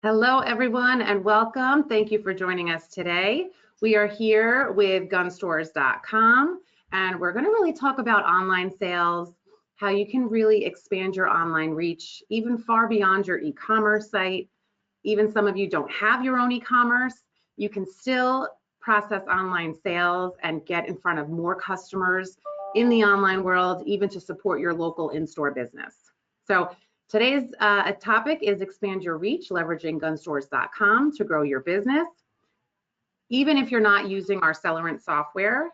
Hello, everyone, and welcome. Thank you for joining us today. We are here with gunstores.com, and we're going to really talk about online sales, how you can really expand your online reach, even far beyond your e-commerce site. Even some of you don't have your own e-commerce. You can still process online sales and get in front of more customers in the online world, even to support your local in-store business. So today's topic is expand your reach, leveraging gunstores.com to grow your business. Even if you're not using our Celerant software,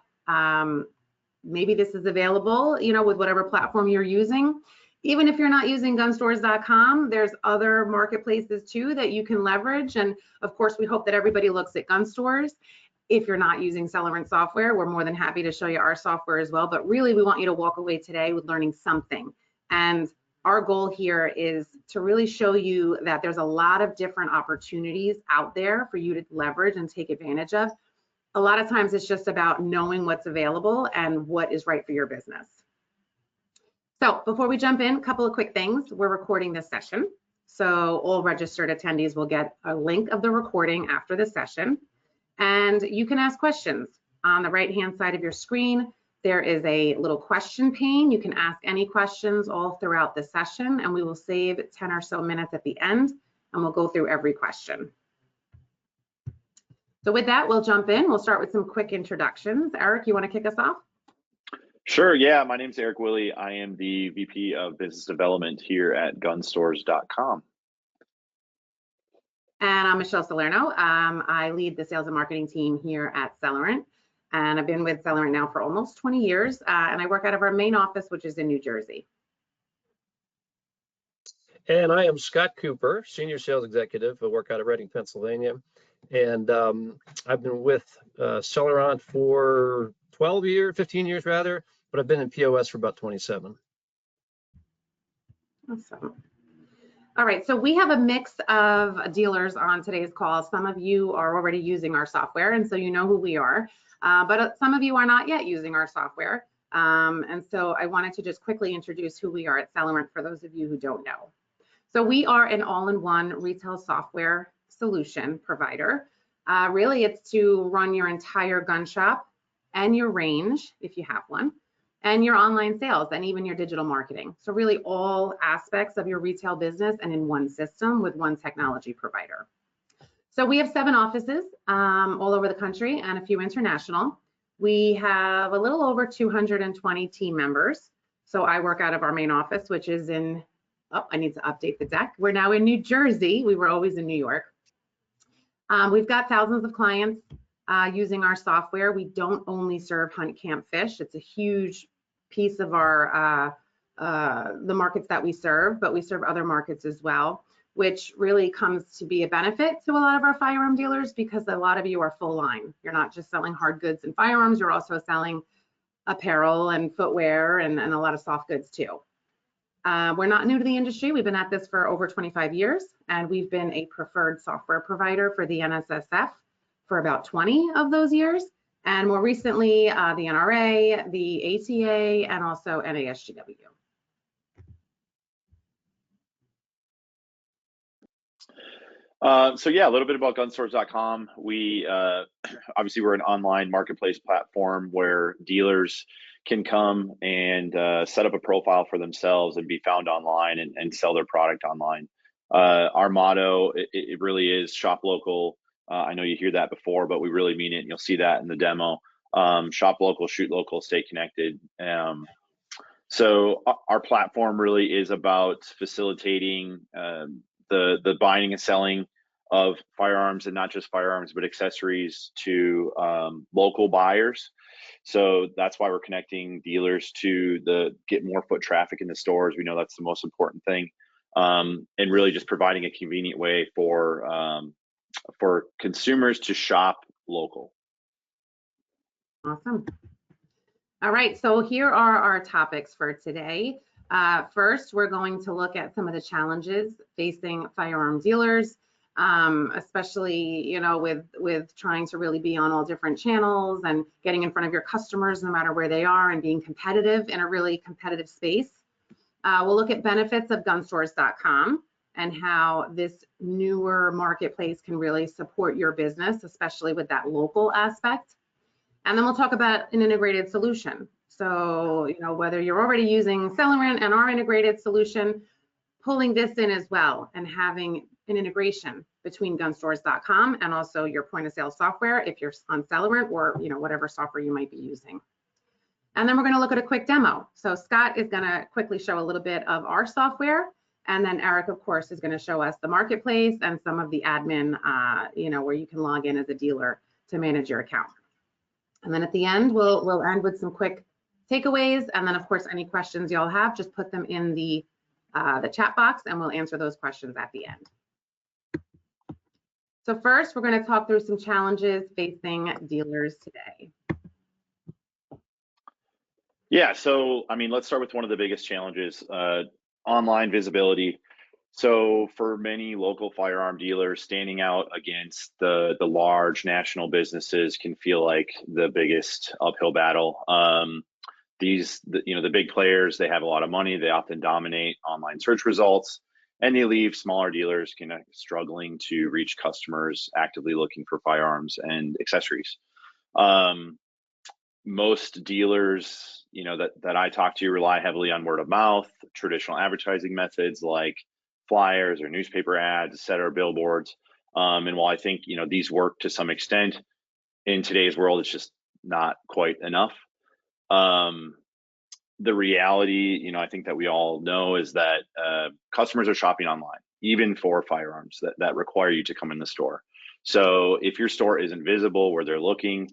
maybe this is available, with whatever platform you're using. Even if you're not using gunstores.com, there's other marketplaces too that you can leverage. And of course, we hope that everybody looks at Gunstores. If you're not using Celerant software, we're more than happy to show you our software as well. But really, we want you to walk away today with learning something. And our goal here is to really show you that there's a lot of different opportunities out there for you to leverage and take advantage of. A lot of times it's just about knowing what's available and what is right for your business. So before we jump in, a couple of quick things. We're recording this session, so all registered attendees will get a link of the recording after the session, and you can ask questions. On the right-hand side of your screen, there is a little question pane. You can ask any questions all throughout the session, and we will save 10 or so minutes at the end, and we'll go through every question. So with that, we'll jump in. We'll start with some quick introductions. Eric, you want to kick us off? Sure, yeah. My name's Eric Wille. I am the VP of Business Development here at gunstores.com. And I'm Michele Salerno. I lead the sales and marketing team here at Celerant. And I've been with Celerant now for almost 20 years, and I work out of our main office, which is in New Jersey. And I am Scott Cooper, Senior Sales Executive. I work out of Reading, Pennsylvania. And I've been with Celerant for 15 years rather, but I've been in POS for about 27. Awesome. All right, so we have a mix of dealers on today's call. Some of you are already using our software, and so you know who we are. But some of you are not yet using our software. And so I wanted to just quickly introduce who we are at Celerant for those of you who don't know. So we are an all-in-one retail software solution provider. Really, it's to run your entire gun shop and your range, if you have one, and your online sales and even your digital marketing. So really all aspects of your retail business and in one system with one technology provider. So we have 7 offices all over the country and a few international. We have a little over 220 team members. So I work out of our main office, which is in, I need to update the deck. We're now in New Jersey. We were always in New York. We've got thousands of clients using our software. We don't only serve hunt, camp, fish. It's a huge piece of our the markets that we serve, but we serve other markets as well, which really comes to be a benefit to a lot of our firearm dealers because a lot of you are full line. You're not just selling hard goods and firearms, you're also selling apparel and footwear and a lot of soft goods too. We're not new to the industry. We've been at this for over 25 years, and we've been a preferred software provider for the NSSF for about 20 of those years. And more recently, the NRA, the ATA, and also NASGW. So yeah, a little bit about gunstores.com. We obviously we're an online marketplace platform where dealers can come and set up a profile for themselves and be found online and sell their product online. Our motto, it really is shop local. I know you hear that before, but we really mean it, and you'll see that in the demo. Shop local, shoot local, stay connected. So our platform really is about facilitating the buying and selling of firearms, and not just firearms, but accessories to local buyers. So that's why we're connecting dealers to get more foot traffic in the stores. We know that's the most important thing, and really just providing a convenient way for consumers to shop local. Awesome. All right, so here are our topics for today. First, we're going to look at some of the challenges facing firearm dealers, especially with trying to really be on all different channels and getting in front of your customers no matter where they are and being competitive in a really competitive space. We'll look at benefits of gunstores.com. and how this newer marketplace can really support your business, especially with that local aspect. And then we'll talk about an integrated solution. So, whether you're already using Celerant and our integrated solution, pulling this in as well and having an integration between gunstores.com and also your point of sale software if you're on Celerant or whatever software you might be using. And then we're going to look at a quick demo. So Scott is going to quickly show a little bit of our software, and then Eric, of course, is going to show us the marketplace and some of the admin, where you can log in as a dealer to manage your account. And then at the end, we'll end with some quick takeaways, and then of course any questions y'all have, just put them in the chat box and we'll answer those questions at the end. So first, we're going to talk through some challenges facing dealers today. Yeah, so let's start with one of the biggest challenges, online visibility. So for many local firearm dealers, standing out against the large national businesses can feel like the biggest uphill battle. The big players, they have a lot of money, they often dominate online search results, and they leave smaller dealers struggling to reach customers actively looking for firearms and accessories. Most dealers, that I talk to rely heavily on word of mouth, traditional advertising methods like flyers or newspaper ads, et cetera, billboards. And while I think, these work to some extent, in today's world, it's just not quite enough. The reality, I think that we all know is that customers are shopping online, even for firearms that require you to come in the store. So if your store isn't visible where they're looking,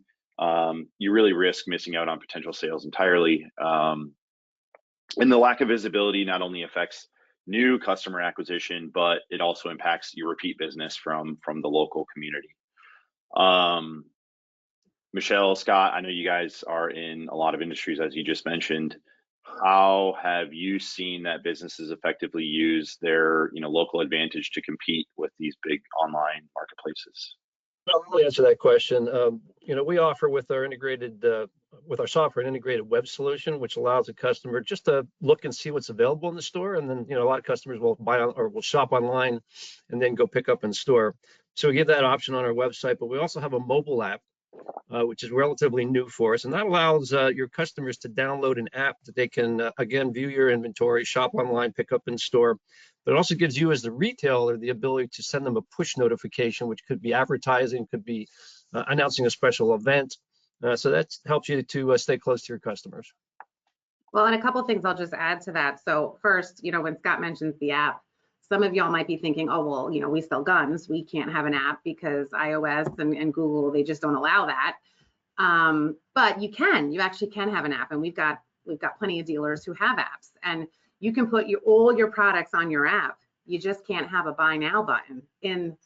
you really risk missing out on potential sales entirely. And the lack of visibility not only affects new customer acquisition, but it also impacts your repeat business from the local community. Michele, Scott, I know you guys are in a lot of industries, as you just mentioned. How have you seen that businesses effectively use their local advantage to compete with these big online marketplaces? Well, I'll answer that question. We offer with our software an integrated web solution, which allows a customer just to look and see what's available in the store. And then, a lot of customers will will shop online and then go pick up in store. So we give that option on our website, but we also have a mobile app, which is relatively new for us. And that allows your customers to download an app that they can, again, view your inventory, shop online, pick up in store. But it also gives you as the retailer the ability to send them a push notification, which could be advertising, could be announcing a special event. So that helps you to stay close to your customers. Well, and a couple of things I'll just add to that. So first, when Scott mentions the app, some of y'all might be thinking, oh, well, we sell guns. We can't have an app because iOS and Google, they just don't allow that. But you actually can have an app, and we've got plenty of dealers who have apps, and you can put all your products on your app. You just can't have a buy now button in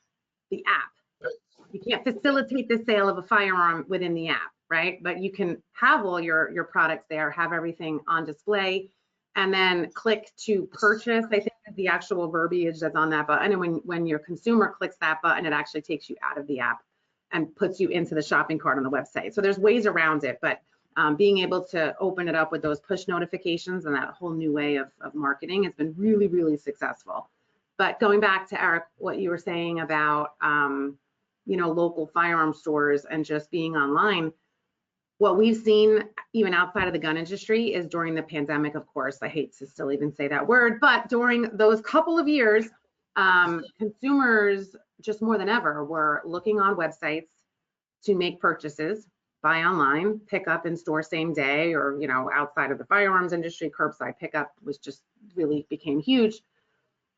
the app. You can't facilitate the sale of a firearm within the app, right? But you can have all your products there, have everything on display, and then click to purchase, I think is the actual verbiage that's on that button. And when your consumer clicks that button, it actually takes you out of the app and puts you into the shopping cart on the website. So there's ways around it, but being able to open it up with those push notifications and that whole new way of marketing has been really, really successful. But going back to Eric, what you were saying about local firearm stores and just being online, what we've seen even outside of the gun industry is during the pandemic, of course, I hate to still even say that word, but during those couple of years, consumers just more than ever were looking on websites to make purchases, buy online, pick up in store same day, or outside of the firearms industry, curbside pickup was just really became huge.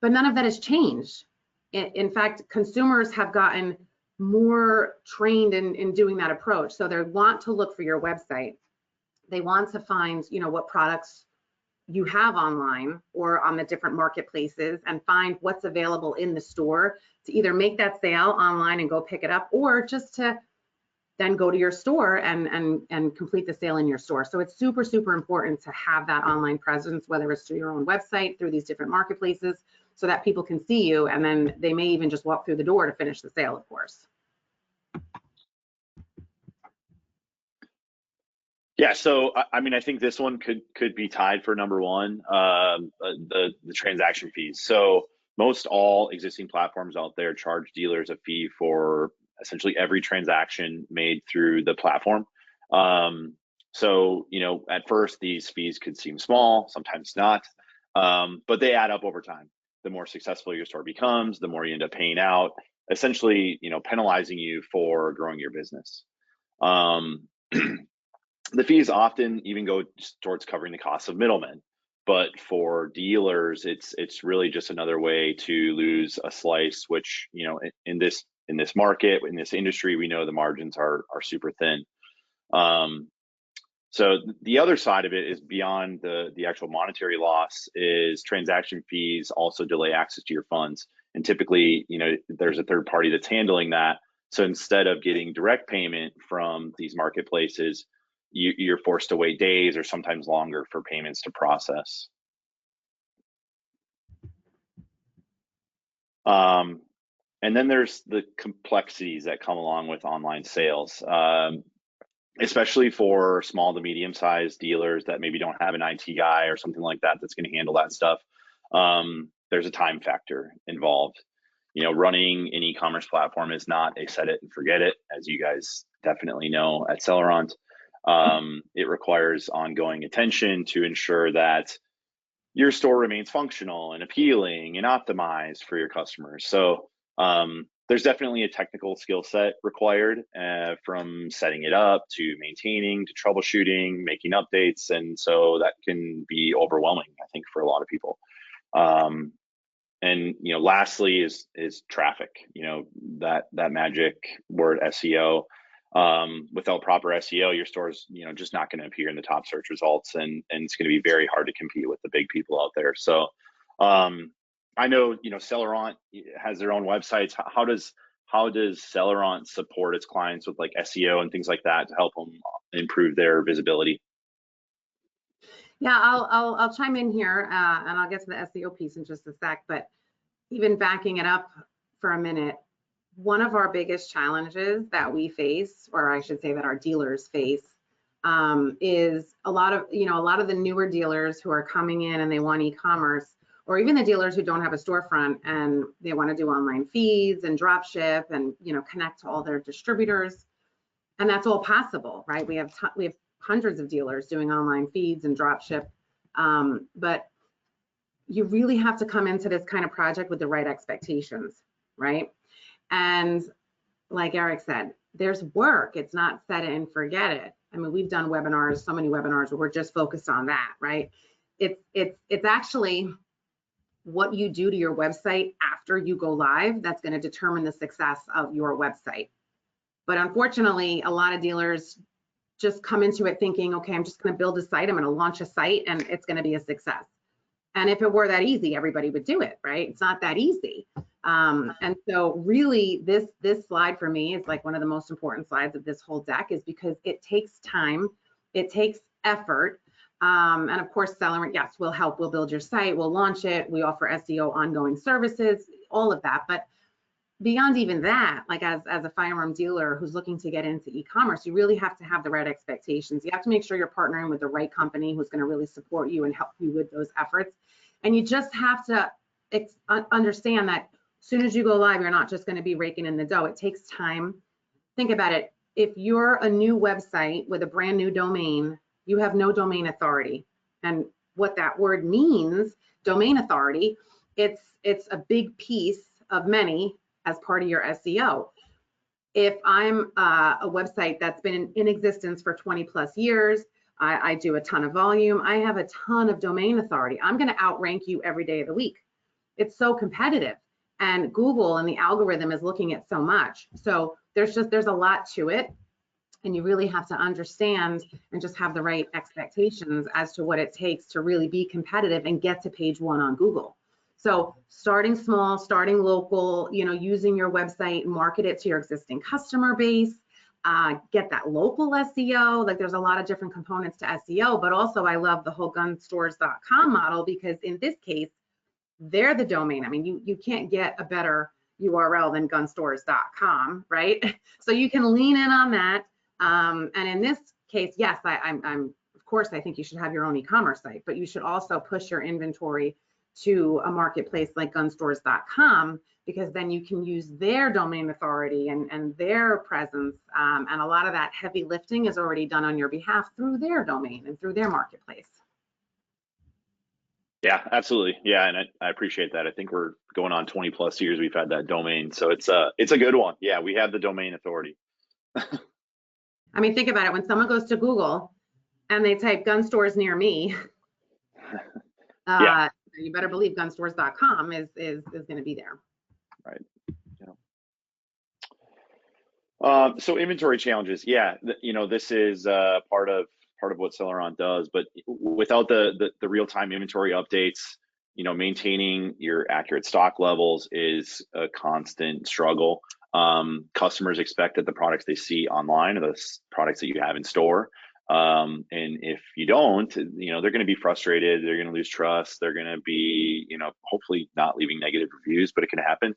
But none of that has changed. In fact, consumers have gotten more trained in doing that approach. So they want to look for your website. They want to find, what products you have online or on the different marketplaces and find what's available in the store to either make that sale online and go pick it up, or just to then go to your store and complete the sale in your store. So it's super, super important to have that online presence, whether it's through your own website, through these different marketplaces, so that people can see you, and then they may even just walk through the door to finish the sale, of course. Yeah, so I think this one could be tied for number one, the transaction fees. So most all existing platforms out there charge dealers a fee for essentially every transaction made through the platform. So, at first these fees could seem small, sometimes not, but they add up over time. The more successful your store becomes, the more you end up paying out, essentially, penalizing you for growing your business. The fees often even go towards covering the costs of middlemen, but for dealers, it's really just another way to lose a slice, which, in this market, in this industry, we know the margins are super thin. So the other side of it is beyond the actual monetary loss is transaction fees also delay access to your funds. And typically, there's a third party that's handling that. So instead of getting direct payment from these marketplaces, you're forced to wait days or sometimes longer for payments to process. And then there's the complexities that come along with online sales, especially for small to medium-sized dealers that maybe don't have an IT guy or something like that that's going to handle that stuff. There's a time factor involved. Running an e-commerce platform is not a set it and forget it, as you guys definitely know at Celerant. It requires ongoing attention to ensure that your store remains functional and appealing and optimized for your customers. So there's definitely a technical skill set required, from setting it up to maintaining to troubleshooting, making updates. And so that can be overwhelming, I think, for a lot of people. And lastly is traffic, that magic word SEO. Without proper SEO, your store's just not going to appear in the top search results, and it's going to be very hard to compete with the big people out there. So I know Celerant has their own websites. How does Celerant support its clients with like SEO and things like that to help them improve their visibility? Yeah, I'll chime in here, and I'll get to the SEO piece in just a sec. But even backing it up for a minute, one of our biggest challenges that we face, or I should say that our dealers face, is a lot of the newer dealers who are coming in and they want e-commerce, or even the dealers who don't have a storefront and they want to do online feeds and drop ship and connect to all their distributors, and that's all possible, right? We have hundreds of dealers doing online feeds and drop ship, but you really have to come into this kind of project with the right expectations, right? And like Eric said, there's work. It's not set it and forget it. I mean, we've done webinars, so many webinars where we're just focused on that, right? It's actually what you do to your website after you go live that's going to determine the success of your website. But unfortunately, a lot of dealers just come into it thinking, okay, I'm just going to build a site, I'm going to launch a site, and it's going to be a success. And if it were that easy, everybody would do it, right? It's not that easy. And so really this slide for me is like one of the most important slides of this whole deck, is because it takes time, it takes effort. And of course, Celerant, yes, we'll help, we'll build your site, we'll launch it, we offer SEO ongoing services, all of that. But beyond even that, like as a firearm dealer who's looking to get into e-commerce, you really have to have the right expectations. You have to make sure you're partnering with the right company who's going to really support you and help you with those efforts. And you just have to understand that as soon as you go live, you're not just going to be raking in the dough. It takes time. Think about it. If you're a new website with a brand new domain, you have no domain authority. And what that word means, domain authority, it's a big piece of many as part of your SEO. If I'm a website that's been in existence for 20 plus years, I do a ton of volume, I have a ton of domain authority, I'm going to outrank you every day of the week. It's so competitive, and Google and the algorithm is looking at so much. So there's a lot to it, and you really have to understand and just have the right expectations as to what it takes to really be competitive and get to page one on Google. So starting small, starting local, using your website, market it to your existing customer base, get that local SEO. Like there's a lot of different components to SEO, but also I love the whole gunstores.com model, because in this case, they're the domain. I mean, you can't get a better URL than gunstores.com, right? So you can lean in on that. And in this case, yes, I'm of course, I think you should have your own e-commerce site, but you should also push your inventory to a marketplace like gunstores.com, because then you can use their domain authority and their presence. And a lot of that heavy lifting is already done on your behalf through their domain and through their marketplace. Yeah, absolutely. Yeah, and I appreciate that. I think we're going on 20 plus years we've had that domain, so it's a good one. Yeah, we have the domain authority. I mean, think about it. When someone goes to Google and they type gun stores near me, Yeah. You better believe gunstores.com is going to be there. Right. Yeah. So inventory challenges. Yeah, this is part of what Celerant does, but without the real-time inventory updates, maintaining your accurate stock levels is a constant struggle. Customers expect that the products they see online are the products that you have in store. And if you don't, they're going to be frustrated. They're going to lose trust. They're going to be, hopefully not leaving negative reviews, but it can happen.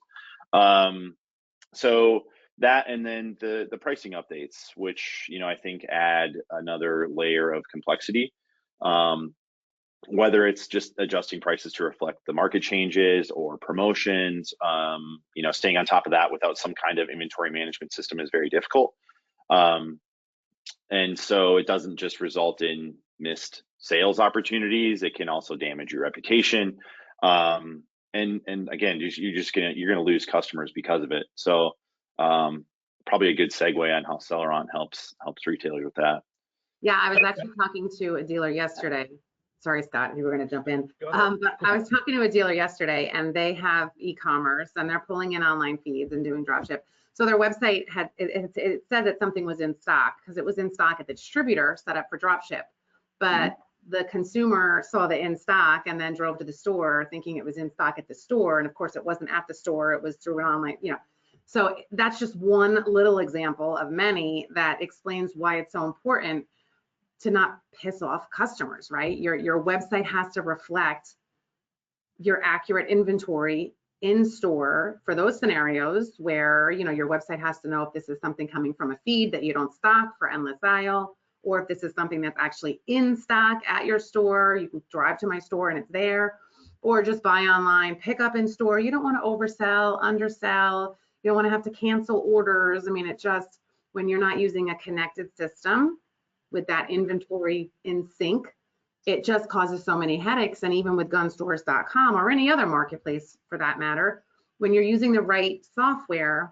So that, and then the pricing updates, which, I think add another layer of complexity. Whether it's just adjusting prices to reflect the market changes or promotions, staying on top of that without some kind of inventory management system is very difficult. And so it doesn't just result in missed sales opportunities. It can also damage your reputation. And again, you're gonna lose customers because of it. So probably a good segue on how Celerant helps retailers with that. Yeah, I was actually talking to a dealer yesterday. Sorry, Scott, you were going to jump in. But I was talking to a dealer yesterday, and they have e-commerce, and they're pulling in online feeds and doing dropship. So their website it said that something was in stock because it was in stock at the distributor set up for dropship, but the consumer saw the in stock and then drove to the store thinking it was in stock at the store, and of course it wasn't at the store, it was through an online, So that's just one little example of many that explains why it's so important to not piss off customers, right? Your website has to reflect your accurate inventory in store for those scenarios where, your website has to know if this is something coming from a feed that you don't stock for endless aisle, or if this is something that's actually in stock at your store. You can drive to my store and it's there, or just buy online, pick up in store. You don't want to oversell, undersell. You don't want to have to cancel orders. I mean, it just, when you're not using a connected system with that inventory in sync, it just causes so many headaches. And even with gunstores.com or any other marketplace for that matter, when you're using the right software,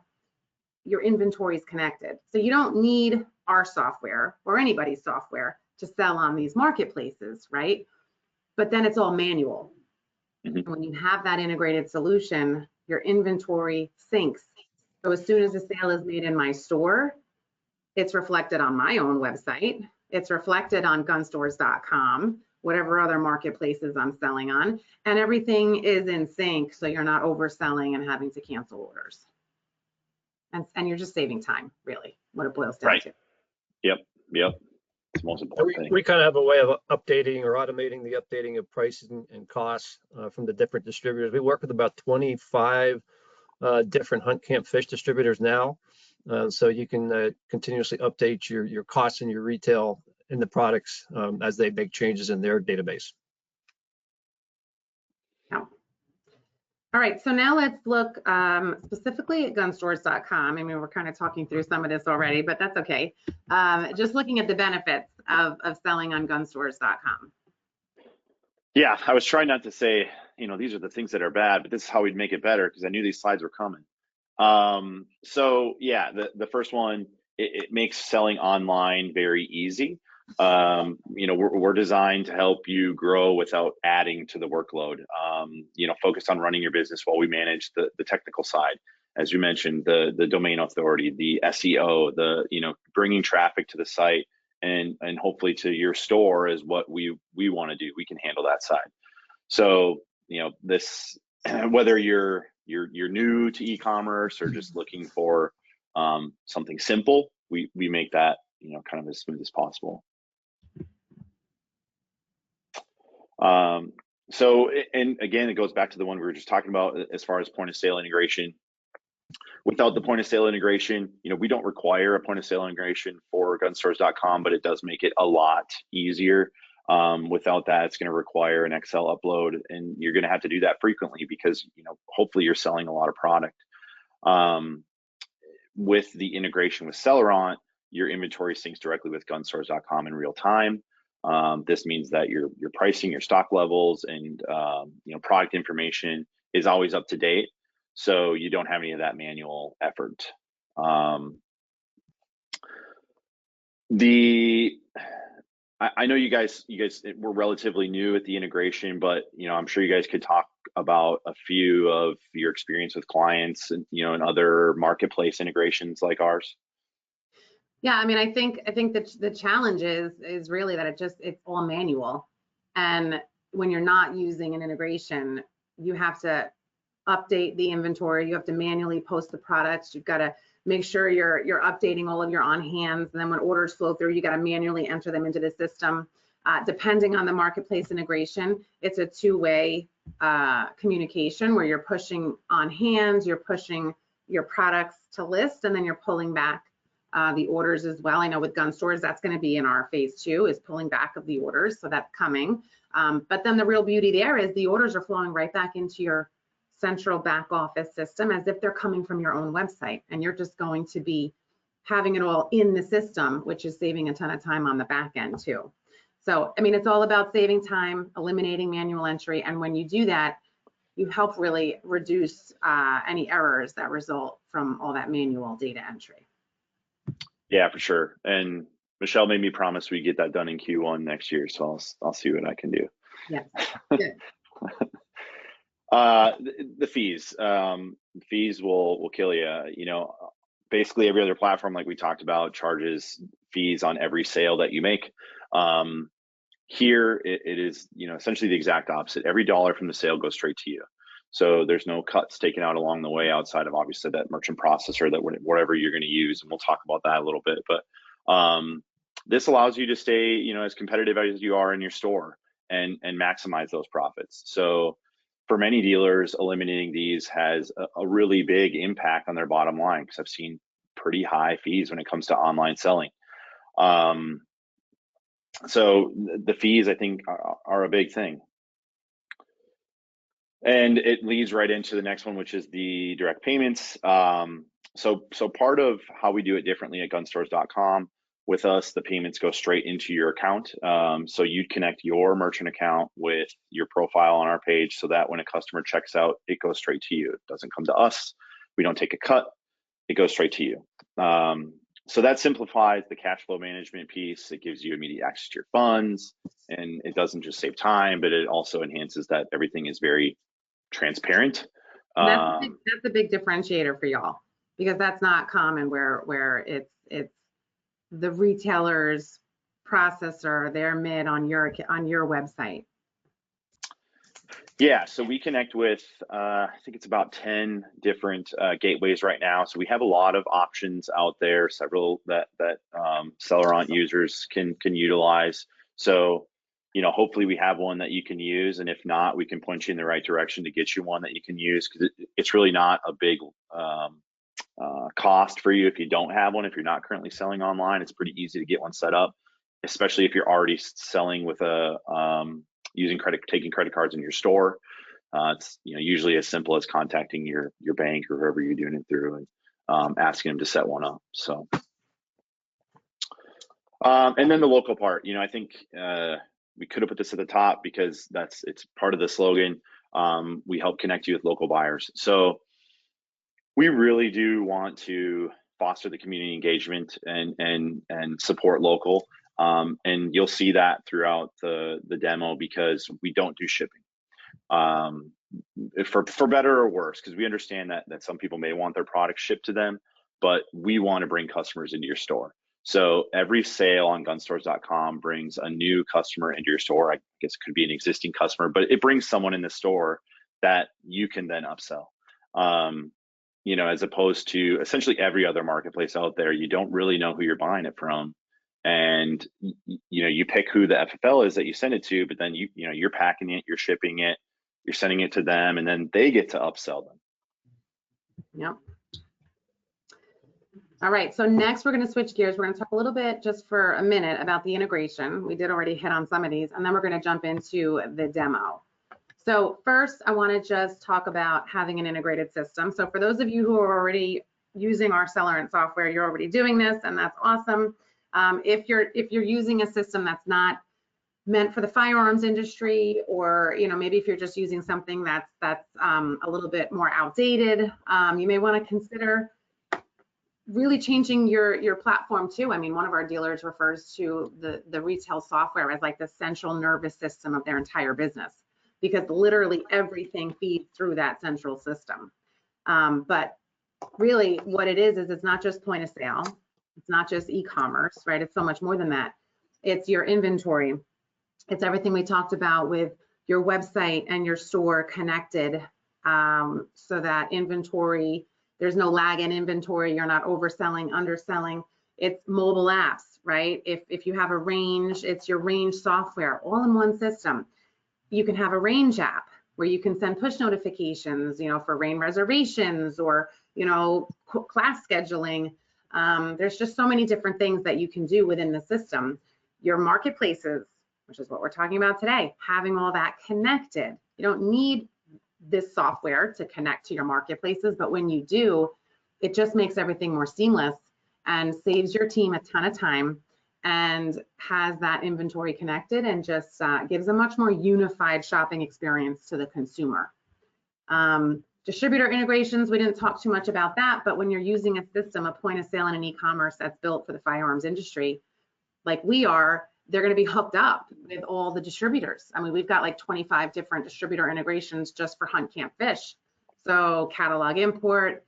your inventory is connected. So you don't need our software or anybody's software to sell on these marketplaces, right? But then it's all manual. And when you have that integrated solution, your inventory syncs. So as soon as a sale is made in my store, it's reflected on my own website. It's reflected on gunstores.com, whatever other marketplaces I'm selling on, and everything is in sync. So you're not overselling and having to cancel orders. And you're just saving time, really, what it boils down to. Yep. It's the most important thing. We kind of have a way of updating or automating the updating of prices and costs from the different distributors. We work with about 25 different hunt camp fish distributors now. So you can continuously update your costs and your retail in the products as they make changes in their database. Yeah. All right, so now let's look specifically at gunstores.com. I mean, we're kind of talking through some of this already, but that's okay. Just looking at the benefits of selling on gunstores.com. Yeah, I was trying not to say, these are the things that are bad, but this is how we'd make it better because I knew these slides were coming. So yeah, the first one, it makes selling online very easy. We're designed to help you grow without adding to the workload. Focus on running your business while we manage the technical side. As you mentioned, the domain authority, the SEO, bringing traffic to the site and hopefully to your store is what we want to do. We can handle that side. So, this, whether you're new to e-commerce or just looking for something simple, we make that kind of as smooth as possible. So, and again, it goes back to the one we were just talking about as far as point of sale integration. Without the point of sale integration, we don't require a point of sale integration for gunstores.com, but it does make it a lot easier. Without that, it's going to require an Excel upload, and you're going to have to do that frequently because, hopefully you're selling a lot of product. With the integration with Celerant, your inventory syncs directly with gunstores.com in real time. This means that your pricing, your stock levels, and product information is always up to date, so you don't have any of that manual effort. I know you guys were relatively new at the integration, but I'm sure you guys could talk about a few of your experience with clients and and other marketplace integrations like ours. Yeah, I mean, I think that the challenge is really that it's all manual, and when you're not using an integration, you have to update the inventory, you have to manually post the products, you've got to make sure you're updating all of your on hands, and then when orders flow through, you got to manually enter them into the system. Depending on the marketplace integration, it's a two-way communication where you're pushing on hands, you're pushing your products to list, and then you're pulling back the orders as well. I know with gun stores, that's going to be in our phase 2, is pulling back of the orders, so that's coming. But then the real beauty there is the orders are flowing right back into your central back office system as if they're coming from your own website, and you're just going to be having it all in the system, which is saving a ton of time on the back end too. So, I mean, it's all about saving time, eliminating manual entry, and when you do that, you help really reduce any errors that result from all that manual data entry. Yeah, for sure. And Michele made me promise we get that done in Q1 next year, so I'll see what I can do. Yeah. Good. The fees. Fees will kill you. Basically every other platform, like we talked about, charges fees on every sale that you make. Here it is, essentially the exact opposite. Every dollar from the sale goes straight to you. So there's no cuts taken out along the way outside of obviously that merchant processor, that whatever you're going to use, and we'll talk about that a little bit. But this allows you to stay, as competitive as you are in your store and maximize those profits. So for many dealers, eliminating these has a really big impact on their bottom line, because I've seen pretty high fees when it comes to online selling. So the fees, I think, are a big thing. And it leads right into the next one, which is the direct payments. So part of how we do it differently at gunstores.com, with us, the payments go straight into your account. So you'd connect your merchant account with your profile on our page, so that when a customer checks out, it goes straight to you. It doesn't come to us. We don't take a cut. It goes straight to you. So that simplifies the cash flow management piece. It gives you immediate access to your funds, and it doesn't just save time, but it also enhances that everything is very transparent. That's a big differentiator for y'all, because that's not common where it's the retailer's processor, their mid on your website. Yeah, so we connect with, I think it's about 10 different gateways right now. So we have a lot of options out there, several that Celerant users can utilize. So, hopefully we have one that you can use, and if not, we can point you in the right direction to get you one that you can use, because it's really not a big cost for you if you don't have one. If you're not currently selling online, it's pretty easy to get one set up, especially if you're already selling with taking credit cards in your store. It's usually as simple as contacting your bank or whoever you're doing it through, and asking them to set one up. So, and then the local part. I think we could have put this at the top because it's part of the slogan. We help connect you with local buyers. So we really do want to foster the community engagement and support local. And you'll see that throughout the demo, because we don't do shipping, for better or worse, because we understand that some people may want their product shipped to them, but we want to bring customers into your store. So every sale on gunstores.com brings a new customer into your store. I guess it could be an existing customer, but it brings someone in the store that you can then upsell. As opposed to essentially every other marketplace out there, you don't really know who you're buying it from. And you pick who the FFL is that you send it to, but then you're packing it, you're shipping it, you're sending it to them, and then they get to upsell them. Yep. All right, so next we're going to switch gears. We're going to talk a little bit just for a minute about the integration. We did already hit on some of these, and then we're going to jump into the demo. So first, I want to just talk about having an integrated system. So for those of you who are already using our Celerant software, you're already doing this, and that's awesome. If you're using a system that's not meant for the firearms industry, or maybe if you're just using something that's a little bit more outdated, you may want to consider really changing your platform too. I mean, one of our dealers refers to the retail software as like the central nervous system of their entire business, because literally everything feeds through that central system. But really what it is it's not just point of sale. It's not just e-commerce, right? It's so much more than that. It's your inventory. It's everything we talked about with your website and your store connected, so that inventory, there's no lag in inventory, you're not overselling, underselling. It's mobile apps, right? If you have a range, it's your range software, all in one system. You can have a range app where you can send push notifications, for rain reservations or, class scheduling. There's just so many different things that you can do within the system. Your marketplaces, which is what we're talking about today, having all that connected. You don't need this software to connect to your marketplaces, but when you do, it just makes everything more seamless and saves your team a ton of time and has that inventory connected and just gives a much more unified shopping experience to the consumer. Distributor integrations, we didn't talk too much about that, but when you're using a system, a point of sale and an e-commerce that's built for the firearms industry, like we are, they're going to be hooked up with all the distributors. I mean, we've got like 25 different distributor integrations just for Hunt Camp Fish. So catalog import,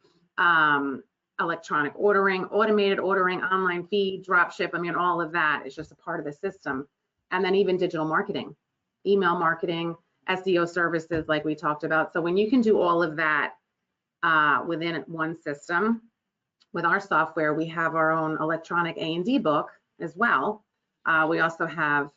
electronic ordering, automated ordering, online feed, drop ship. I mean, all of that is just a part of the system. And then even digital marketing, email marketing, SEO services like we talked about. So when you can do all of that within one system, with our software, we have our own electronic A&D book as well. We also have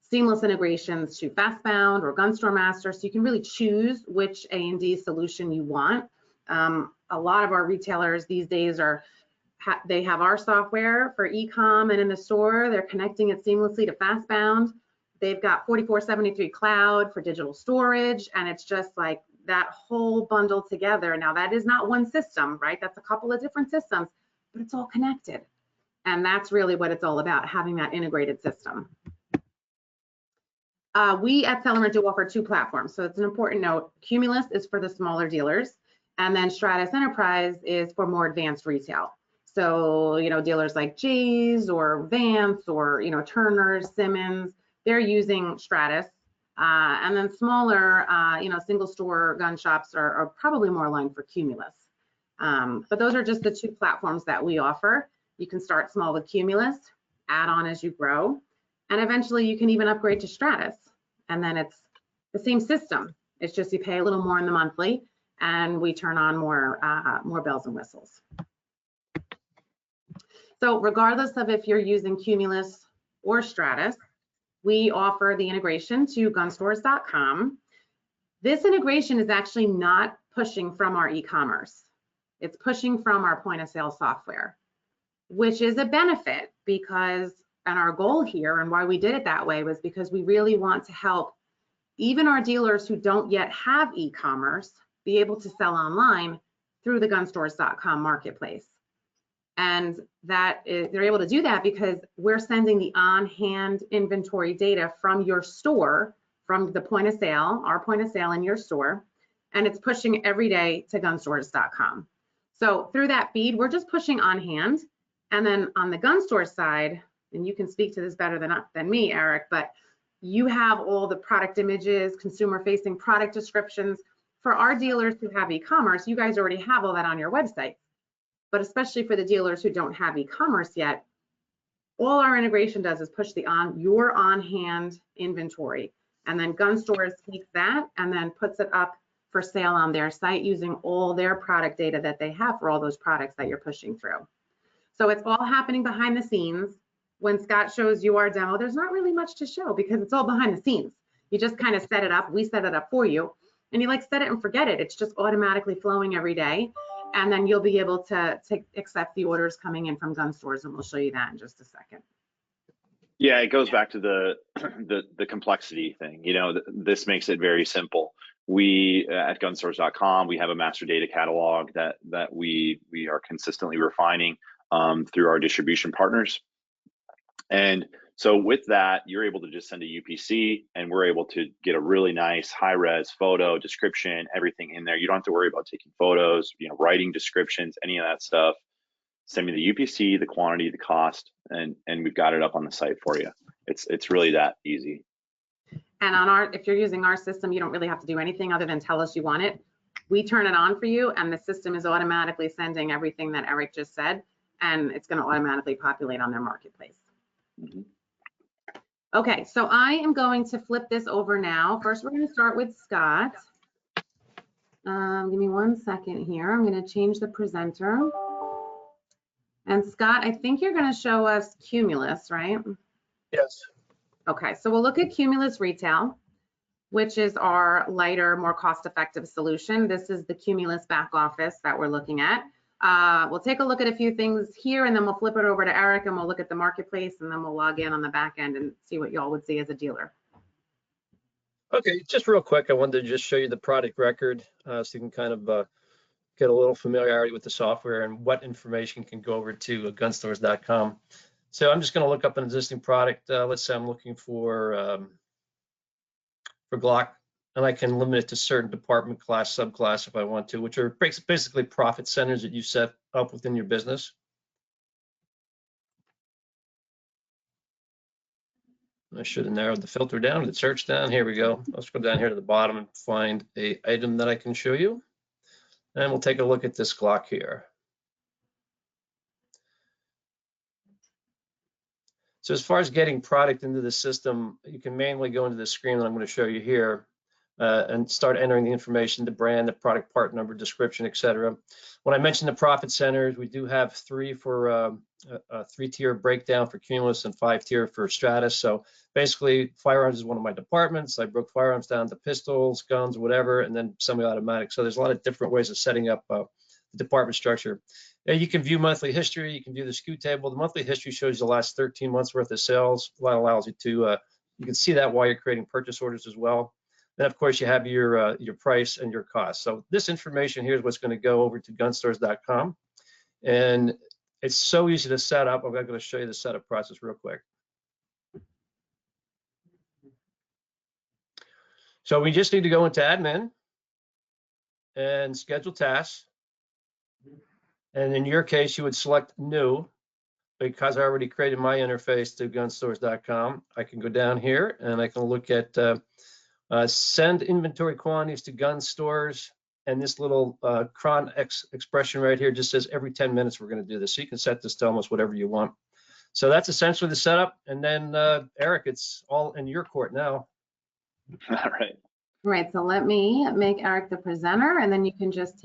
seamless integrations to Fastbound or Gun Store Master, so you can really choose which A&D solution you want. A lot of our retailers these days they have our software for e-com and in the store. They're connecting it seamlessly to Fastbound. They've got 4473 Cloud for digital storage, and it's just like that whole bundle together. Now that is not one system, right? That's a couple of different systems, but it's all connected. And that's really what it's all about, having that integrated system. We at Celerant do offer two platforms. So it's an important note. Cumulus is for the smaller dealers, and then Stratus Enterprise is for more advanced retail. So, dealers like Jay's or Vance or, Turner's, Simmons, they're using Stratus. And then smaller, single store gun shops are probably more aligned for Cumulus. But those are just the two platforms that we offer. You can start small with Cumulus, add on as you grow, and eventually you can even upgrade to Stratus. And then it's the same system. It's just you pay a little more in the monthly, and we turn on more bells and whistles. So regardless of if you're using Cumulus or Stratus, we offer the integration to gunstores.com. This integration is actually not pushing from our e-commerce. It's pushing from our point of sale software, which is a benefit because, and our goal here and why we did it that way was because we really want to help even our dealers who don't yet have e-commerce be able to sell online through the gunstores.com marketplace. And that is, they're able to do that because we're sending the on-hand inventory data from your store, from the point of sale, our point of sale in your store, and it's pushing every day to gunstores.com. So through that feed, we're just pushing on hand. And then on the gun store side, and you can speak to this better than me, Eric, but you have all the product images, consumer-facing product descriptions. For our dealers who have e-commerce, you guys already have all that on your website. But especially for the dealers who don't have e-commerce yet, all our integration does is push your on-hand inventory. And then Gun Stores takes that and then puts it up for sale on their site using all their product data that they have for all those products that you're pushing through. So it's all happening behind the scenes. When Scott shows you our demo, there's not really much to show because it's all behind the scenes. You just kind of set it up. We set it up for you, and you like set it and forget it. It's just automatically flowing every day. and then you'll be able to accept the orders coming in from gun stores, and we'll show you that in just a second. Yeah, it goes back to the complexity thing. You know, this makes it very simple. We at gunstores.com, we have a master data catalog that we are consistently refining through our distribution partners. And so with that, you're able to just send a UPC, and we're able to get a really nice high-res photo, description, everything in there. You don't have to worry about taking photos, you know, writing descriptions, any of that stuff. Send me the UPC, the quantity, the cost, and we've got it up on the site for you. It's really that easy. And on if you're using our system, you don't really have to do anything other than tell us you want it. We turn it on for you, and the system is automatically sending everything that Eric just said, and it's going to automatically populate on their marketplace. Mm-hmm. Okay, so I am going to flip this over now. First, we're going to start with Scott. Give me 1 second here. I'm going to change the presenter. And Scott, I think you're going to show us Cumulus, right? Yes. Okay, so we'll look at Cumulus Retail, which is our lighter, more cost-effective solution. This is the Cumulus back office that we're looking at. We'll take a look at a few things here, and then we'll flip it over to Eric, and we'll look at the marketplace, and then we'll log in on the back end and see what y'all would see as a dealer. Okay, just real quick, I wanted to just show you the product record so you can kind of get a little familiarity with the software and what information can go over to gunstores.com. So I'm just going to look up an existing product. Let's say I'm looking for Glock, and I can limit it to certain department class, subclass if I want to, which are basically profit centers that you set up within your business. I should have narrowed the filter down, the search down. Here we go. Let's go down here to the bottom and find an item that I can show you. And we'll take a look at this Glock here. So as far as getting product into the system, you can manually go into the screen that I'm going to show you here and start entering the information, the brand, the product part number, description, etc. When I mentioned the profit centers, we do have 3 for a 3-tier breakdown for Cumulus and 5-tier for Stratus. So basically, firearms is one of my departments. I broke firearms down to pistols, guns, whatever, and then semi-automatic. So there's a lot of different ways of setting up the department structure. You can view monthly history. You can view the SKU table. The monthly history shows you the last 13 months worth of sales. That allows you to, you can see that while you're creating purchase orders as well. Then of course you have your price and your cost. So this information here is what's going to go over to gunstores.com. And it's so easy to set up. I'm going to show you the setup process real quick. So we just need to go into admin and schedule tasks. And in your case, you would select new, because I already created my interface to gunstores.com. I can go down here and I can look at send inventory quantities to gun stores. And this little cron expression right here just says every 10 minutes we're going to do this. So you can set this to almost whatever you want. So that's essentially the setup. And then Eric, it's all in your court now. All right. All right, so let me make Eric the presenter, and then you can just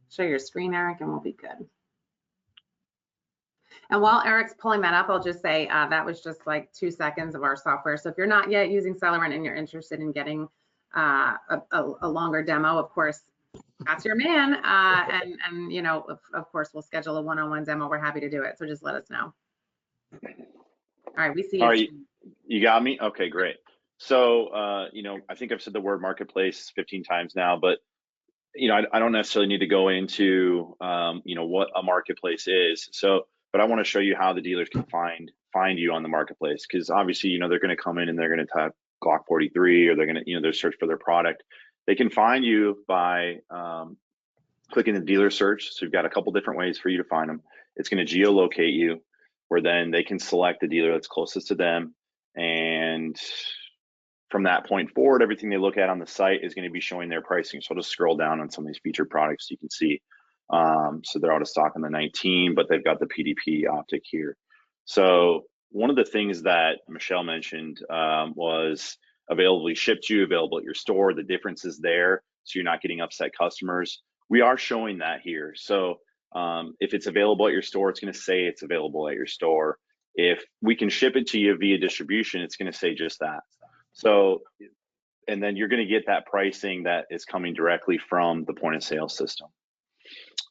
show your screen, Eric, and we'll be good. And while Eric's pulling that up, I'll just say that was just like 2 seconds of our software. So if you're not yet using Celerant and you're interested in getting a longer demo, of course, that's your man. And you know, of course, we'll schedule a one-on-one demo. We're happy to do it. So just let us know. All right, we see you. All right, you got me? Okay, great. So, you know, I think I've said the word marketplace 15 times now, but you know, I don't necessarily need to go into, you know, what a marketplace is. So, but I want to show you how the dealers can find you on the marketplace, because obviously, you know, they're going to come in and they're going to type Glock 43, or they're going to, you know, they're search for their product. They can find you by clicking the dealer search. So you've got a couple different ways for you to find them. It's going to geolocate you, where then they can select the dealer that's closest to them, and from that point forward, everything they look at on the site is going to be showing their pricing. So I'll just scroll down on some of these featured products so you can see. So they're out of stock on the 19, but they've got the PDP optic here. So one of the things that Michele mentioned was availably shipped to you, available at your store. The difference is there, so you're not getting upset customers. We are showing that here. So if it's available at your store, it's going to say it's available at your store. If we can ship it to you via distribution, it's going to say just that. So, and then you're going to get that pricing that is coming directly from the point of sale system.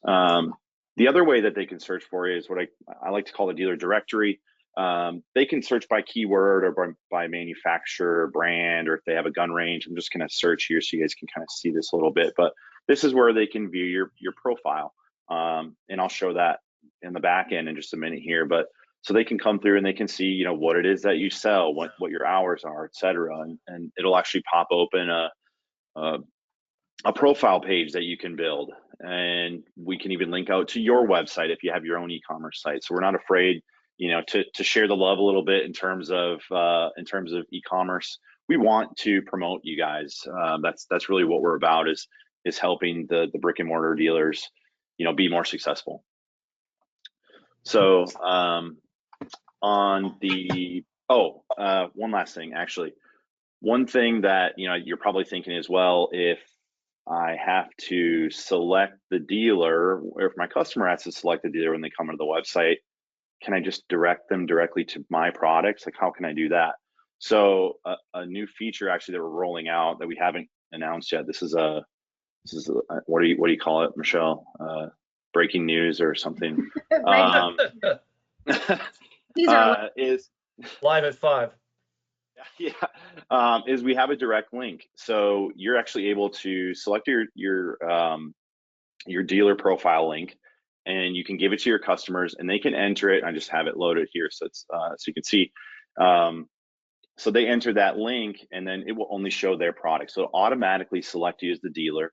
The other way that they can search for you is what I like to call the dealer directory. They can search by keyword or by manufacturer, brand, or if they have a gun range. I'm just going to search here so you guys can kind of see this a little bit. But this is where they can view your profile, and I'll show that in the back end in just a minute here. But so they can come through and they can see, you know, what it is that you sell, what your hours are, etc. And it'll actually pop open a profile page that you can build, and we can even link out to your website if you have your own e-commerce site. So we're not afraid, you know, to share the love a little bit in terms of e-commerce. We want to promote you guys. That's really what we're about, is helping the brick and mortar dealers, you know, be more successful. So on the one last thing, actually, one thing that, you know, you're probably thinking as well, if I have to select the dealer, or if my customer has to select the dealer when they come to the website, can I just direct them directly to my products? Like, how can I do that? So a new feature actually that we're rolling out that we haven't announced yet. This is what do you call it, Michele? Breaking news or something? These are is live at 5. Yeah, is we have a direct link, so you're actually able to select your dealer profile link, and you can give it to your customers, and they can enter it. I just have it loaded here, so it's so you can see. So they enter that link, and then it will only show their product. So it'll automatically select you as the dealer.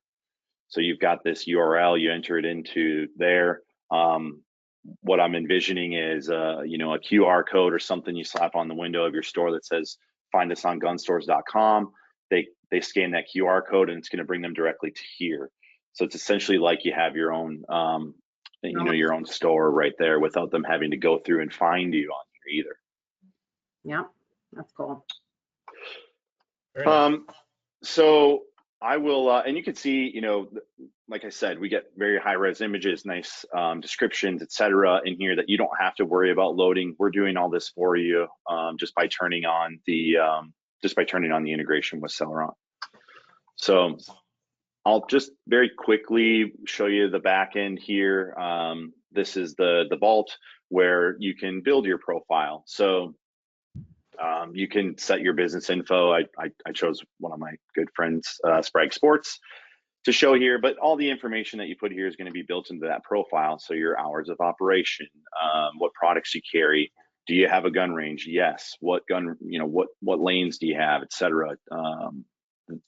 So you've got this URL, you enter it into there. What I'm envisioning is, you know, a QR code or something you slap on the window of your store that says, "Find us on gunstores.com." They scan that QR code, and it's going to bring them directly to here. So it's essentially like you have your own, you know, your own store right there, without them having to go through and find you on here either. Yeah, that's cool. So I will, and you can see, you know, like I said, we get very high-res images, nice descriptions, etc. in here that you don't have to worry about loading. We're doing all this for you just by turning on the integration with Celerant. So I'll just very quickly show you the back end here. This is the vault where you can build your profile. So you can set your business info. I chose one of my good friends, Sprague Sports, to show here, but all the information that you put here is going to be built into that profile. So your hours of operation, what products you carry, do you have a gun range? Yes. What gun, you know, what lanes do you have, etc.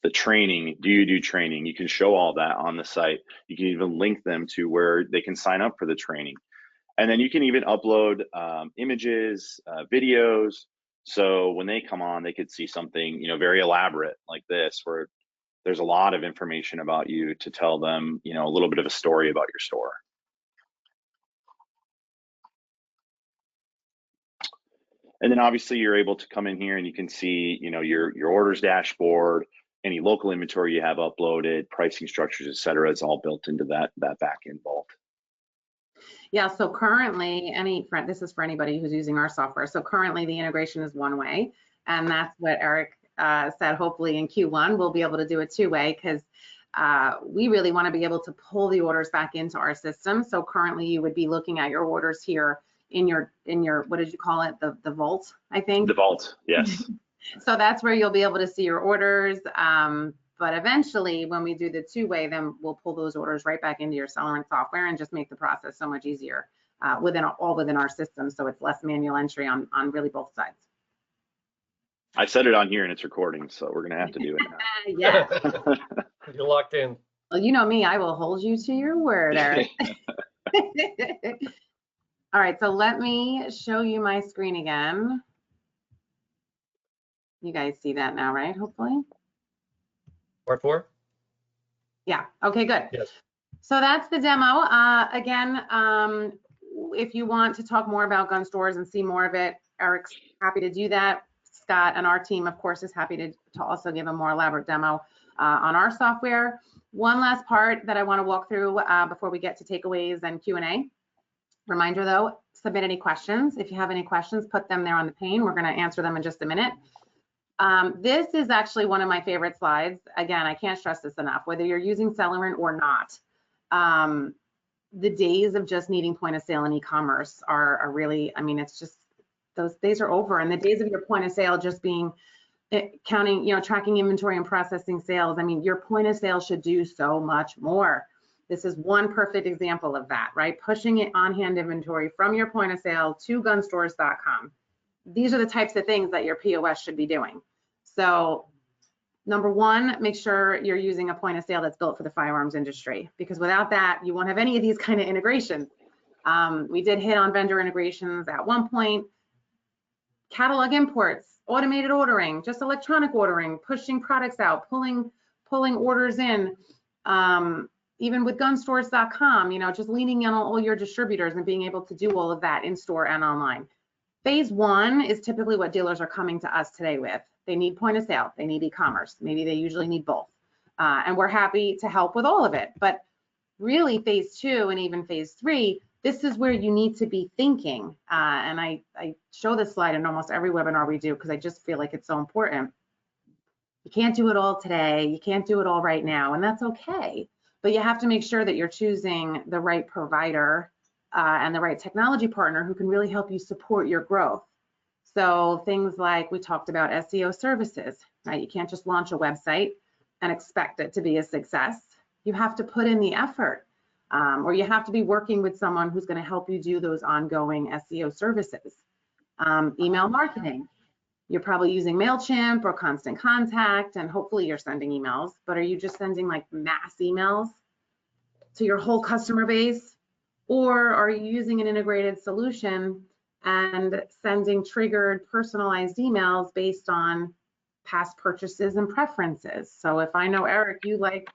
The training, do you do training? You can show all that on the site. You can even link them to where they can sign up for the training. And then you can even upload images, videos. So when they come on, they could see something, you know, very elaborate like this, where there's a lot of information about you to tell them, you know, a little bit of a story about your store. And then obviously you're able to come in here and you can see, you know, your orders dashboard, any local inventory you have uploaded, pricing structures, etc. It's all built into that back end vault. Yeah, so currently, this is for anybody who's using our software. So currently the integration is one way, and that's what Eric said. Hopefully in Q1, we'll be able to do it two-way, because we really want to be able to pull the orders back into our system. So currently you would be looking at your orders here in your, what did you call it? The vault, I think. The vault, yes. So that's where you'll be able to see your orders. But eventually, when we do the two-way, then we'll pull those orders right back into your Celerant software and just make the process so much easier within our system. So it's less manual entry on really both sides. I said it on here and it's recording, so we're gonna have to do it now. Yeah. You're locked in. Well, you know me, I will hold you to your word, Eric. All right, so let me show you my screen again. You guys see that now, right? Hopefully. Part 4? Yeah, okay, good. Yes. So that's the demo. Again, if you want to talk more about gun stores and see more of it, Eric's happy to do that. Scott and our team, of course, is happy to also give a more elaborate demo on our software. One last part that I want to walk through before we get to takeaways and Q&A. Reminder though, submit any questions. If you have any questions, put them there on the pane. We're going to answer them in just a minute. This is actually one of my favorite slides. Again, I can't stress this enough, whether you're using Celerant or not. the days of just needing point of sale and e-commerce are really, I mean, it's just, those days are over. And the days of your point of sale just being counting, tracking inventory and processing sales. I mean, your point of sale should do so much more. This is one perfect example of that, right? Pushing it on-hand inventory from your point of sale to gunstores.com. These are the types of things that your POS should be doing. So number one, make sure you're using a point of sale that's built for the firearms industry, because without that, you won't have any of these kind of integrations. We did hit on vendor integrations at one point, catalog imports, automated ordering, just electronic ordering, pushing products out, pulling orders in, even with gunstores.com, just leaning on all your distributors and being able to do all of that in store and online. Phase one is typically what dealers are coming to us today with. They need point of sale, they need e-commerce, maybe they usually need both. And we're happy to help with all of it. But really phase two and even phase three, this is where you need to be thinking. And I show this slide in almost every webinar we do because I just feel like it's so important. You can't do it all today, you can't do it all right now, and that's okay. But you have to make sure that you're choosing the right provider and the right technology partner who can really help you support your growth. So things like we talked about SEO services, right? You can't just launch a website and expect it to be a success. You have to put in the effort, or you have to be working with someone who's going to help you do those ongoing SEO services. Email marketing. You're probably using MailChimp or Constant Contact, and hopefully you're sending emails, but are you just sending like mass emails to your whole customer base? Or are you using an integrated solution and sending triggered personalized emails based on past purchases and preferences? So if I know, Eric, you like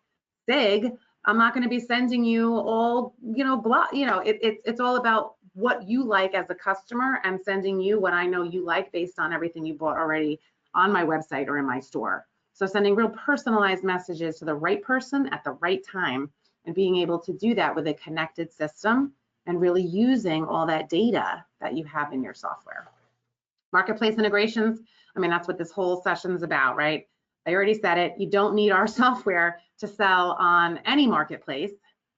SIG, I'm not going to be sending you all, it's all about what you like as a customer and sending you what I know you like based on everything you bought already on my website or in my store. So sending real personalized messages to the right person at the right time, and being able to do that with a connected system and really using all that data that you have in your software. Marketplace integrations, I mean, that's what this whole session's about, right? I already said it, you don't need our software to sell on any marketplace,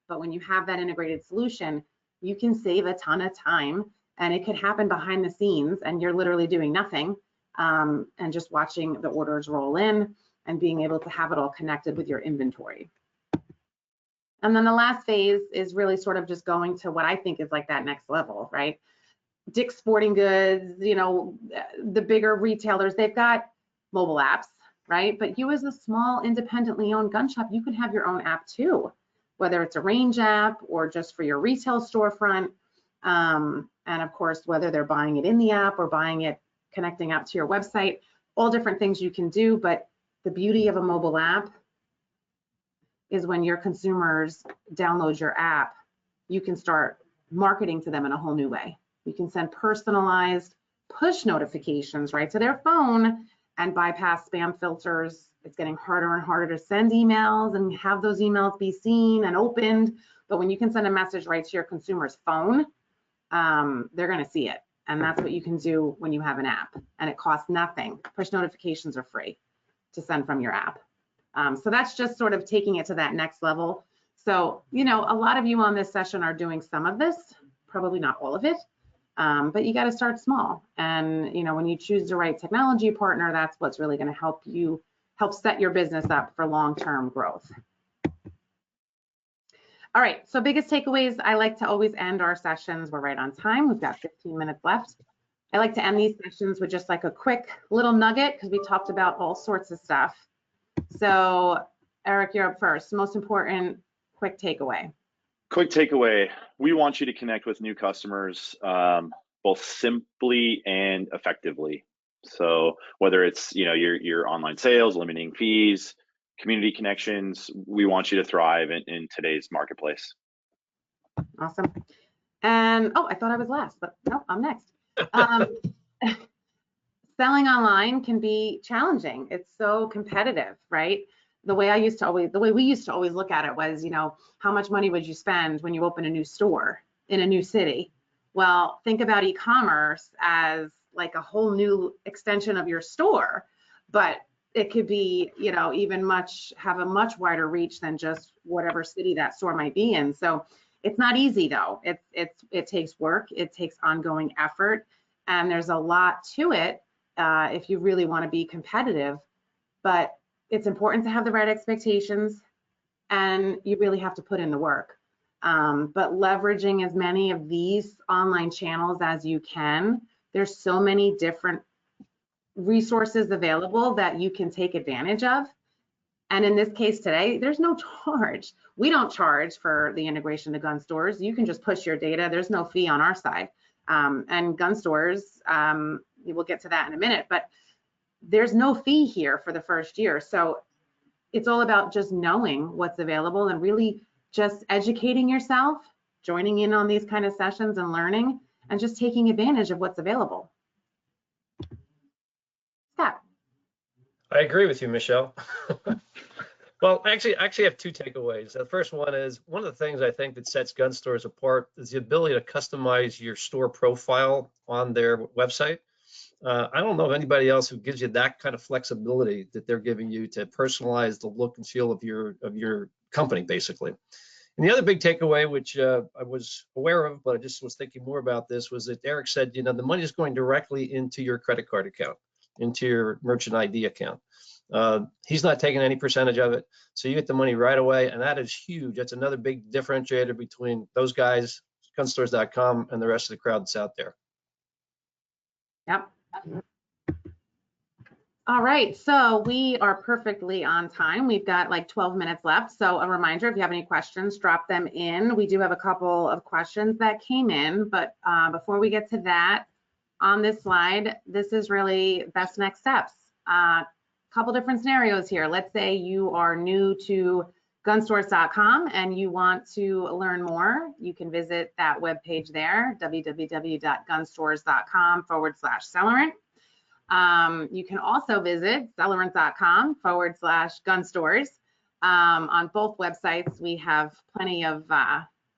but when you have that integrated solution, you can save a ton of time, and it could happen behind the scenes and you're literally doing nothing and just watching the orders roll in and being able to have it all connected with your inventory. And then the last phase is really sort of just going to what I think is like that next level, right? Dick's Sporting Goods, the bigger retailers, they've got mobile apps, right? But you as a small independently owned gun shop, you can have your own app too, whether it's a range app or just for your retail storefront. And of course, whether they're buying it in the app or buying it, connecting out to your website, all different things you can do. But the beauty of a mobile app is when your consumers download your app, you can start marketing to them in a whole new way. You can send personalized push notifications right to their phone and bypass spam filters. It's getting harder and harder to send emails and have those emails be seen and opened. But when you can send a message right to your consumer's phone, they're gonna see it. And that's what you can do when you have an app, and it costs nothing. Push notifications are free to send from your app. So that's just sort of taking it to that next level. So, a lot of you on this session are doing some of this, probably not all of it, but you got to start small. And, when you choose the right technology partner, that's what's really going to help set your business up for long-term growth. All right, so biggest takeaways, I like to always end our sessions. We're right on time. We've got 15 minutes left. I like to end these sessions with just like a quick little nugget because we talked about all sorts of stuff. So, Eric, you're up first. Most important, quick takeaway. Quick takeaway. We want you to connect with new customers both simply and effectively. So whether it's your online sales, limiting fees, community connections, we want you to thrive in today's marketplace. Awesome. And I thought I was last, but no, I'm next. Selling online can be challenging. It's so competitive, right? The way we used to always look at it was, how much money would you spend when you open a new store in a new city? Well, think about e-commerce as like a whole new extension of your store, but it could be, even have a much wider reach than just whatever city that store might be in. So It's not easy though. It takes work, it takes ongoing effort, and there's a lot to it if you really want to be competitive. But it's important to have the right expectations, and you really have to put in the work. But leveraging as many of these online channels as you can, there's so many different resources available that you can take advantage of. And in this case today, there's no charge. We don't charge for the integration to gun stores. You can just push your data. There's no fee on our side. And gun stores, we'll get to that in a minute, but there's no fee here for the first year. So it's all about just knowing what's available and really just educating yourself, joining in on these kind of sessions and learning, and just taking advantage of what's available. Scott. I agree with you, Michelle. Well, actually, I have two takeaways. The first one is, one of the things I think that sets gun stores apart is the ability to customize your store profile on their website. I don't know of anybody else who gives you that kind of flexibility that they're giving you to personalize the look and feel of your company, basically. And the other big takeaway, which I was aware of, but I just was thinking more about this, was that Eric said, the money is going directly into your credit card account, into your merchant ID account. He's not taking any percentage of it, so you get the money right away, and that is huge. That's another big differentiator between those guys, gunstores.com, and the rest of the crowd that's out there. Yep. All right, so we are perfectly on time. We've got like 12 minutes left. So a reminder, if you have any questions, drop them in. We do have a couple of questions that came in, but before we get to that, on this slide, this is really best next steps. Couple different scenarios here. Let's say you are new to gunstores.com and you want to learn more. You can visit that webpage there, www.gunstores.com/Celerant. You can also visit celerant.com/gunstores. On both websites, we have plenty of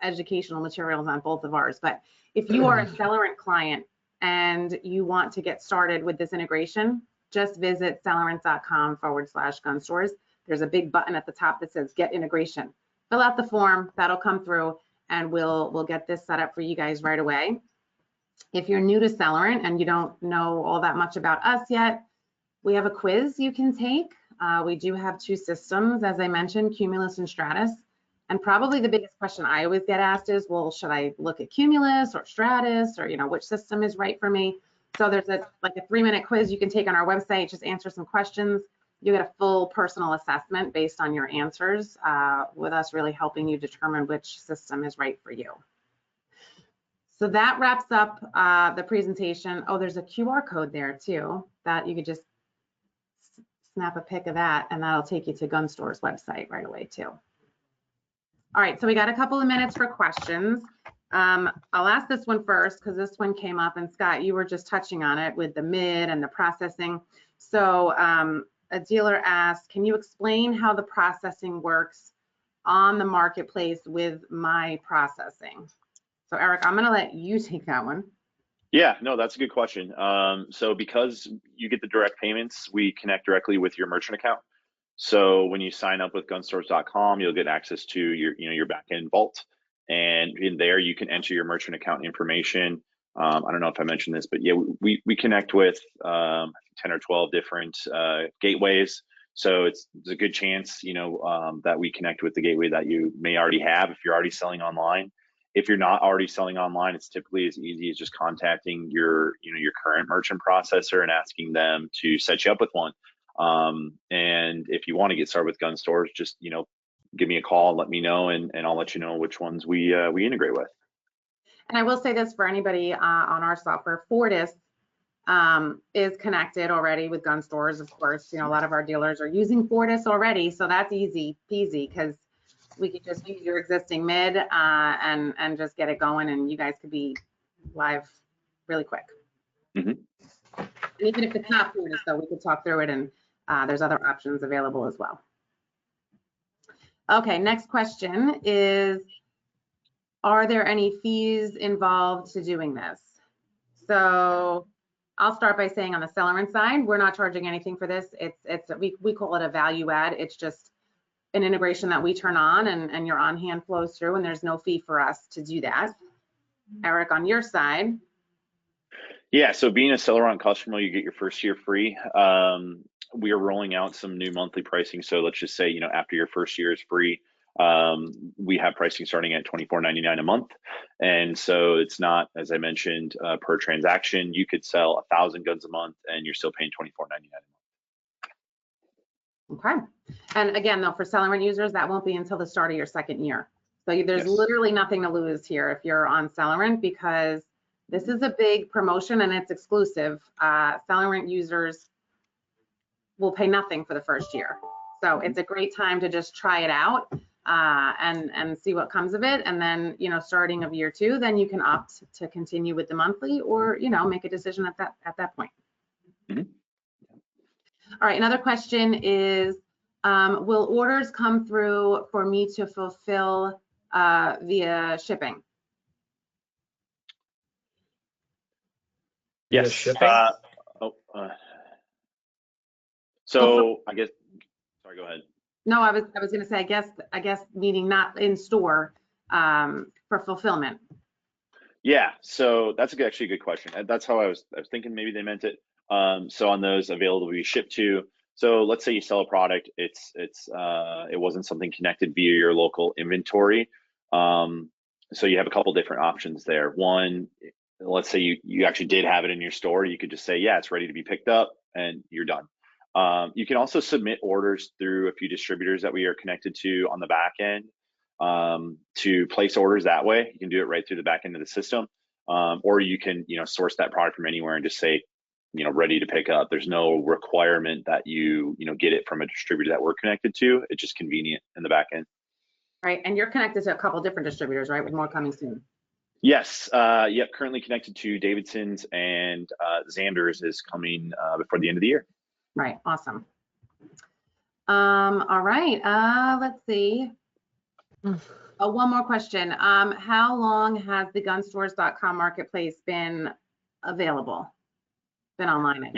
educational materials on both of ours. But if you are a Celerant client and you want to get started with this integration, just visit celerant.com/gunstores. There's a big button at the top that says Get Integration. Fill out the form, that'll come through, and we'll get this set up for you guys right away. If you're new to Celerant and you don't know all that much about us yet, we have a quiz you can take. We do have two systems, as I mentioned, Cumulus and Stratus. And probably the biggest question I always get asked is, well, should I look at Cumulus or Stratus, or which system is right for me? So there's a 3-minute quiz you can take on our website. Just answer some questions. You get a full personal assessment based on your answers, with us really helping you determine which system is right for you. So that wraps up the presentation. Oh, there's a QR code there too that you could just snap a pic of that, and that'll take you to Gun Store's website right away too. All right, so we got a couple of minutes for questions. I'll ask this one first because this one came up, and Scott, you were just touching on it with the MID and the processing. So a dealer asked, can you explain how the processing works on the marketplace with my processing? So Eric, I'm gonna let you take that one. Yeah, no, that's a good question. So because you get the direct payments, we connect directly with your merchant account. So when you sign up with gunstores.com, you'll get access to your backend vault. And in there, you can enter your merchant account information. I don't know if I mentioned this, but yeah, we connect with 10 or 12 different gateways. So it's a good chance, that we connect with the gateway that you may already have if you're already selling online. If you're not already selling online, it's typically as easy as just contacting your current merchant processor and asking them to set you up with one. And if you want to get started with gun stores, just give me a call, let me know, and I'll let you know which ones we integrate with. And I will say this for anybody on our software, Fortis is connected already with gun stores. Of course, a lot of our dealers are using Fortis already, so that's easy peasy because we could just use your existing MID and just get it going, and you guys could be live really quick. Mm-hmm. And even if it's not Fortis, though, we could talk through it, and there's other options available as well. Okay, next question is, are there any fees involved to doing this? So I'll start by saying on the Celerant side, we're not charging anything for this. We call it a value add. It's just an integration that we turn on and your on-hand flows through, and there's no fee for us to do that. Eric, on your side. Yeah, so being a Celerant customer, you get your first year free. We are rolling out some new monthly pricing. So let's just say, after your first year is free, we have pricing starting at $24.99 a month. And so it's not, as I mentioned, per transaction. You could sell 1,000 guns a month and you're still paying $24.99 a month. Okay. And again, though, for Celerant users, that won't be until the start of your second year. So there's Yes. literally nothing to lose here if you're on Celerant, because this is a big promotion and it's exclusive. Celerant users will pay nothing for the first year. So it's a great time to just try it out and see what comes of it. And then, starting of year 2, then you can opt to continue with the monthly or, make a decision at that point. Mm-hmm. All right, another question is, will orders come through for me to fulfill via shipping? Yes. Shipping? So I guess, sorry, go ahead. No, I was going to say, I guess meaning not in store for fulfillment. Yeah, so that's actually a good question. That's how I was thinking maybe they meant it. So on those available to be shipped to. So let's say you sell a product, it wasn't something connected via your local inventory. So you have a couple different options there. One, let's say you actually did have it in your store. You could just say, yeah, it's ready to be picked up, and you're done. You can also submit orders through a few distributors that we are connected to on the back end to place orders that way. You can do it right through the back end of the system, or you can source that product from anywhere and just say ready to pick up. There's no requirement that you get it from a distributor that we're connected to. It's just convenient in the back end. Right, and you're connected to a couple different distributors, right, with more coming soon? Yes, yep, currently connected to Davidson's, and Xander's is coming before the end of the year. Right, awesome. All right, let's see. One more question. How long has the gunstores.com marketplace been available, been online?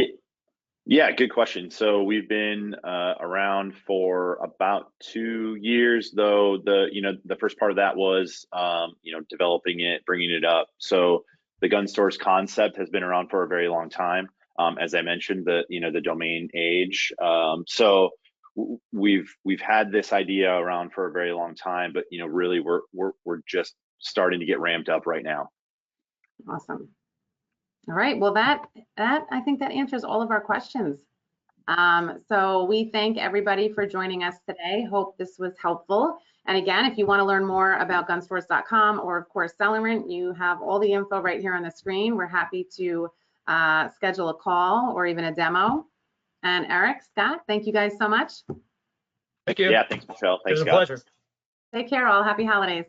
Yeah, good question. So we've been around for about 2 years, though the first part of that was developing it, bringing it up. So the gun stores concept has been around for a very long time. As I mentioned, the domain age. So we've had this idea around for a very long time, but really we're just starting to get ramped up right now. Awesome. All right, well that I think that answers all of our questions. So we thank everybody for joining us today. Hope this was helpful. And again, if you want to learn more about gunstores.com or of course Celerant, you have all the info right here on the screen. We're happy to schedule a call or even a demo. And Eric, Scott, thank you guys so much. Thank you. Yeah, thanks, Michelle. Thanks, It was a Scott. pleasure. Take care all. Happy holidays.